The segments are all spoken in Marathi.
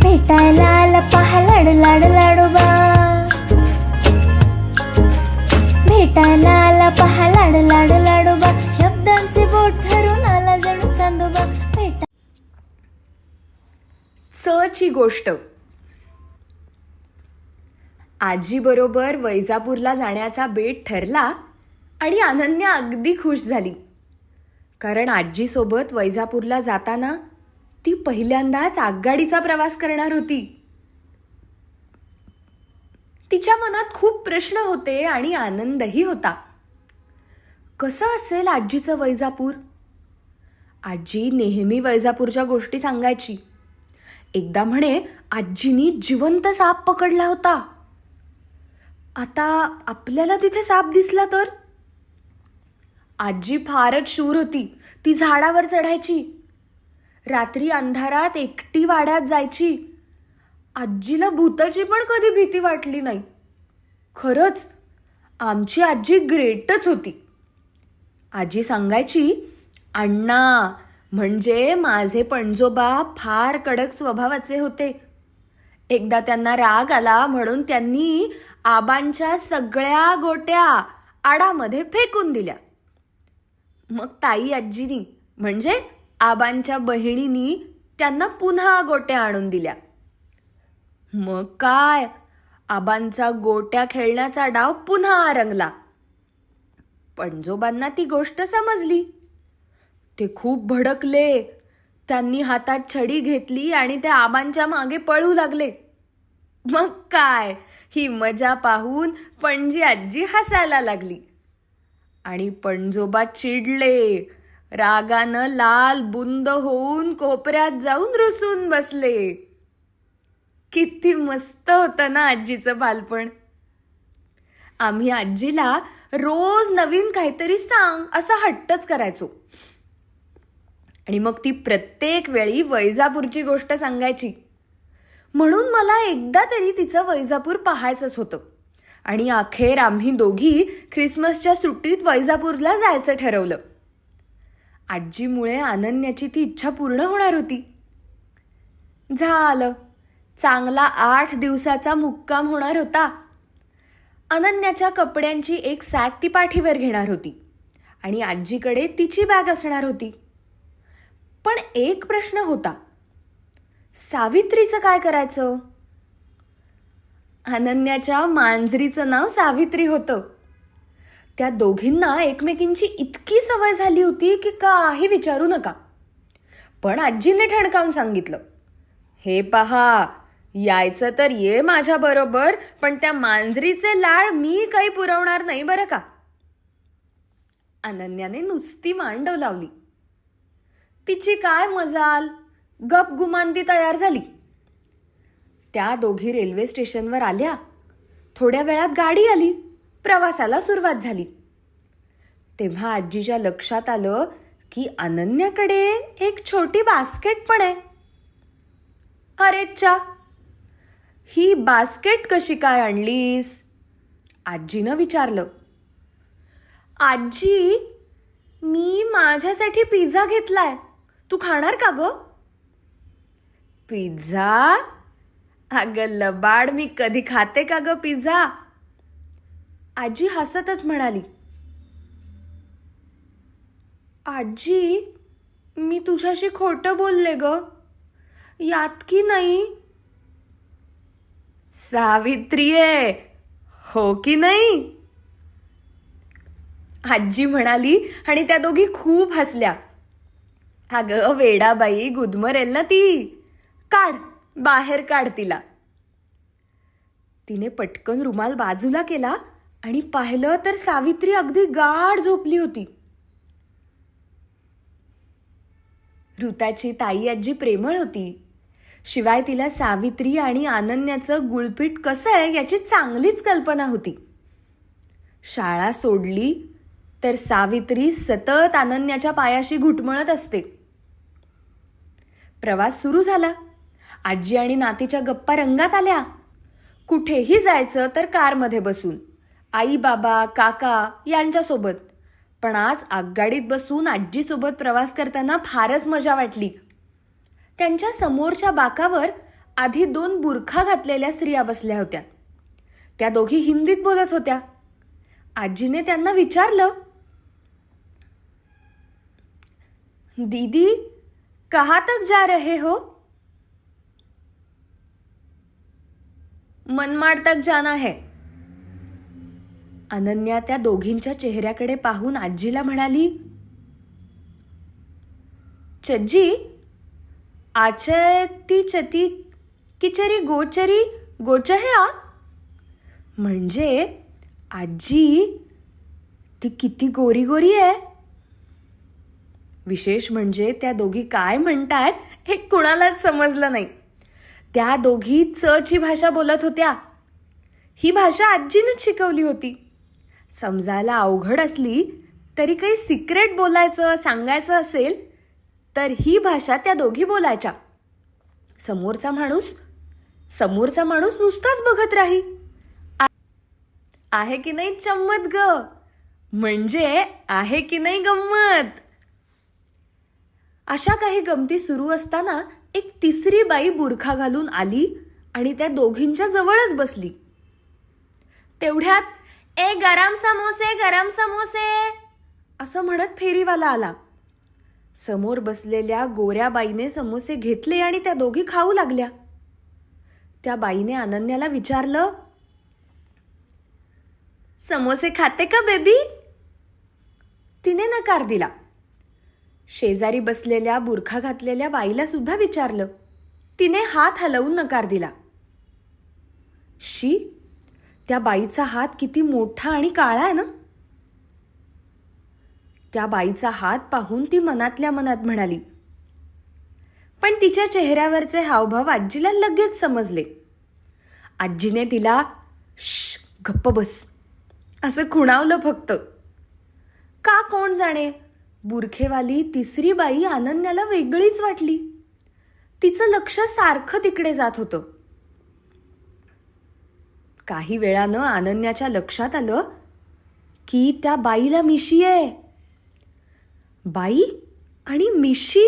भेटायला आला पहा लाडू लाडू लाडोबा, भेटायला आला पहा लाडू लाडू लाडोबा, शब्दांचे बोट धरून आला जणू चांदोबा. ची गोष्ट. आजी बरोबर वैजापूरला जाण्याचा बेट ठरला आणि अनन्या अगदी खुश झाली, कारण आजीसोबत वैजापूरला जाताना ती पहिल्यांदाच आगगाडीचा प्रवास करणार होती. तिच्या मनात खूप प्रश्न होते आणि आनंदही होता. कसं असेल आजीचं वैजापूर? आजी नेहमी वैजापूरच्या गोष्टी सांगायची. एकदा म्हणे आजीनी जिवंत साप पकडला होता. आता आपल्याला तिथे साप दिसला तर? आजी फारच शूर होती. ती झाडावर चढायची, रात्री अंधारात एकटी वाड्यात जायची. आजीला भूताची पण कधी भीती वाटली नाही. खरंच आमची आजी ग्रेटच होती. आजी सांगायची, अण्णा म्हणजे माझे पणजोबा फार कडक स्वभावाचे होते. एकदा त्यांना राग आला म्हणून त्यांनी आबांच्या सगळ्या गोट्या आडामध्ये फेकून दिल्या. मग ताई आजीनी म्हणजे आबांच्या बहिणीनी त्यांना पुन्हा गोट्या आणून दिल्या. मग काय, आबांचा गोट्या खेळण्याचा डाव पुन्हा रंगला. पणजोबांना ती गोष्ट समजली. ते खूप भडकले. त्यांनी हातात छडी घेतली आणि त्या आबांच्या मागे पळू लागले. मग काय, ही मजा पाहून पणजी आजी हसायला लागली आणि पणजोबा चिडले. रागानं लाल बुंद होऊन कोपऱ्यात जाऊन रुसून बसले. किती मस्त होतं ना आजीचं बालपण. आम्ही आजीला रोज नवीन काहीतरी सांग असा हट्टच करायचो आणि मग ती प्रत्येक वेळी वैजापूरची गोष्ट सांगायची. म्हणून मला एकदा तरी तिचं वैजापूर पाहायचंच होतं आणि अखेर आम्ही दोघी ख्रिसमसच्या सुट्टीत वैजापूरला जायचं ठरवलं. आजीमुळे अनन्याची ती इच्छा पूर्ण होणार होती. झालं, चांगला 8 दिवसाचा मुक्काम होणार होता. अनन्याच्या कपड्यांची एक सॅक ती पाठीवर घेणार होती आणि आजीकडे तिची बॅग असणार होती. पण एक प्रश्न होता, सावित्रीचं काय करायचं? अनन्याच्या मांजरीचं नाव सावित्री होतं. त्या दोघींना एकमेकींची इतकी सवय झाली होती की काही विचारू नका. पण आजीने ठणकावून सांगितलं, हे पहा, यायचं तर ये माझ्या बरोबर, पण त्या मांजरीचे लाड मी काही पुरवणार नाही बरं का. अनन्याने नुसती मान डोलावली. तिची काय मजाल, गपगुमानती तयार झाली. त्या दोघी रेल्वे स्टेशनवर आल्या. थोड्या वेळात गाडी आली. प्रवासाला सुरुवात झाली. तेव्हा आजीच्या लक्षात आलं की अनन्याकडे एक छोटी बास्केट पण आहे. अरेच्चा, ही बास्केट कशी काय आणलीस? आजीनं विचारलं. आजी, मी माझ्यासाठी पिझ्झा घेतलाय, तू खाणार का ग? पिझ्झा? अगं लबाड, मी कधी खाते का ग पिझ्झा? आजी हसतच म्हणाली. आजी, मी तुझ्याशी खोटं बोलले ग, यात की नाही? सावित्री आहे, हो की नाही? आजी म्हणाली आणि त्या दोघी खूप हसल्या. अगं वेडाबाई, गुदमरेल ना ती. काढ, बाहेर काढ तिला. तिने पटकन रुमाल बाजूला केला आणि पाहिलं तर सावित्री अगदी गाढ झोपली होती. ऋताची ताई आजी प्रेमळ होती. शिवाय तिला सावित्री आणि अनन्याचं गुळपीट कसं आहे याची चांगलीच कल्पना होती. शाळा सोडली तर सावित्री सतत अनन्याच्या पायाशी घुटमळत असते. प्रवास सुरू झाला. आजी आणि नातीच्या गप्पा रंगात आल्या. कुठेही जायचं तर कारमध्ये बसून, आई बाबा काका यांच्यासोबत. पण आज आगगाडीत बसून आजीसोबत प्रवास करताना फारच मजा वाटली. त्यांच्या समोरच्या बाकावर आधी 2 बुरखा घातलेल्या स्त्रिया बसल्या होत्या. त्या दोघी हिंदीत बोलत होत्या. आजीने त्यांना विचारलं, दीदी कहाँ तक जा रहे हो? मनमाड तक जाना है. अनन्या त्या दोघींच्या चेहऱ्याकडे पाहून आजीला म्हणाली, चज्जी आचय ती चती किचरी गोचरी गोचह्या. म्हणजे आजी ती किती गोरी गोरी आहे. विशेष म्हणजे त्या दोघी काय म्हणतात हे कुणालाच समजलं नाही. त्या दोघी च ची भाषा बोलत होत्या. ही भाषा आजीनंच शिकवली होती. समजायला अवघड असली तरी काही सिक्रेट बोलायचं सांगायचं असेल तर ही भाषा त्या दोघी बोलायच्या. समोरचा माणूस नुसताच बघत राही. आहे की नाही चम्मत ग, म्हणजे आहे की नाही गंमत. अशा काही गमती सुरू असताना एक तिसरी बाई बुरखा घालून आली आणि त्या दोघींच्या जवळच बसली. तेवढ्यात ए गरम समोसे असं म्हणत फेरीवाला आला. समोर बसलेल्या गोऱ्या बाईने समोसे घेतले आणि त्या दोघी खाऊ लागल्या. त्या बाईने अनन्याला विचारलं, समोसे खाते का बेबी? तिने नकार दिला. शेजारी बसलेल्या बुरखा घातलेल्या बाईला सुद्धा विचारलं. तिने हात हलवून नकार दिला. शी, त्या बाईचा हात किती मोठा आणि काळा आहे ना. त्या बाईचा हात पाहून ती मनातल्या मनात म्हणाली. पण तिच्या चेहऱ्यावरचे हावभाव आजीला लगेच समजले. आजीने तिला श गप्प बस असं खुणावलं फक्त. का कोण जाणे, बुरखेवाली तिसरी बाई अनन्याला वेगळीच वाटली. तिचं लक्ष सारखं तिकडे जात होतं. काही वेळानं अनन्याच्या लक्षात आलं की त्या बाईला मिशी आहे. बाई आणि मिशी,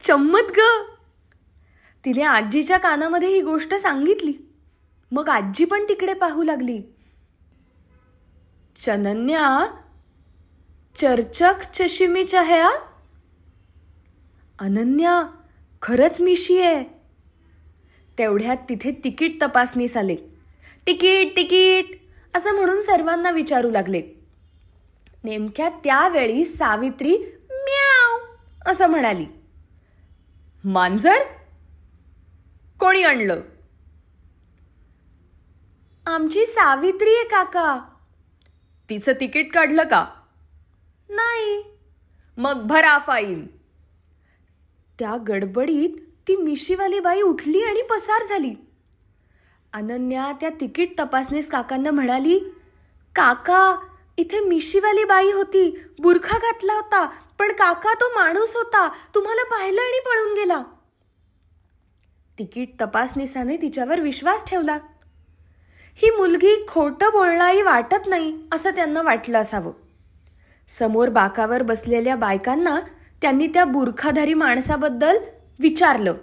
चम्मत ग. तिने आजीच्या कानामध्ये ही गोष्ट सांगितली. मग आजी पण तिकडे पाहू लागली. चनन्या चर्चक चशिमी चहया. अनन्या खरंच मिशी आहे. तेवढ्यात तिथे तिकीट तपासणीस आले. तिकीट असं म्हणून सर्वांना विचारू लागले. नेमक्या त्यावेळी सावित्री म्याव असं म्हणाली. मांजर कोणी आणलं? आमची सावित्री आहे काका. तिचं तिकीट काढलं का? नाही. मग भरा फाईन. त्या गडबडीत ती मिशीवाली बाई उठली आणि पसार झाली. अनन्या त्या तिकीट तपासणीस काकांना म्हणाली, काका इथे मिशीवाली बाई होती, बुरखा घातला होता, पण काका तो माणूस होता, तुम्हाला पाहिलं आणि पळून गेला. तिकीट तपासणीसाने तिच्यावर विश्वास ठेवला. ही मुलगी खोटं बोलणारी वाटत नाही असं त्यांना वाटलं असावं. समोर बाकावर बसलेल्या बायकांना त्यांनी त्या बुरखाधारी माणसाबद्दल विचारलं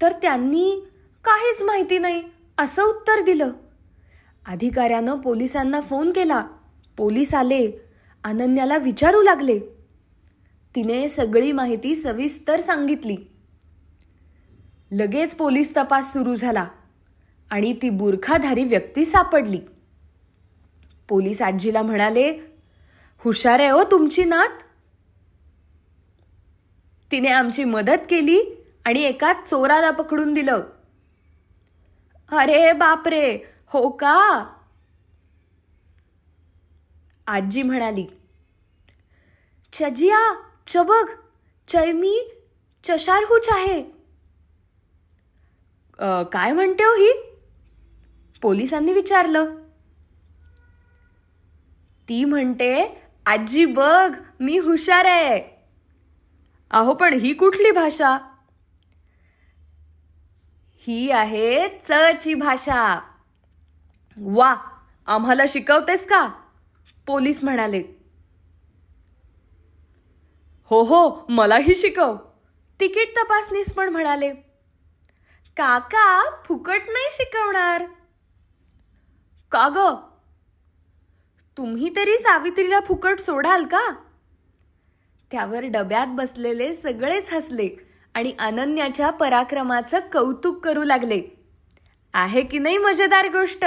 तर त्यांनी काहीच माहिती नाही असं उत्तर दिलं. अधिकाऱ्यानं पोलिसांना फोन केला. पोलीस आले. अनन्याला विचारू लागले. तिने सगळी माहिती सविस्तर सांगितली. लगेच पोलीस तपास सुरू झाला आणि ती बुरखाधारी व्यक्ती सापडली. पोलीस आजीला म्हणाले, हुशार आहे हो तुमची नात. तिने आमची मदत केली आणि एका चोराला पकडून दिलं. अरे बापरे, हो का? आजी म्हणाली, चजिया चबग चैमी चशारहूच आहे. काय म्हणते हो ही? पोलिसांनी विचारलं. ती म्हणते, आजी बघ मी हुशार आहे. अहो पण ही कुठली भाषा? ही आहे च ची भाषा. वा, आम्हाला शिकवतेस का? पोलीस म्हणाले. हो हो, मलाही शिकव. तिकीट तपासनीस पण म्हणाले, काका फुकट नाही शिकवणार. का ग? तुम्ही तरी सावित्रीला फुकट सोडाल का? त्यावर डब्यात बसलेले सगळेच हसले आणि अनन्याच्या पराक्रमाचं कौतुक करू लागले. आहे की नाही मजेदार गोष्ट?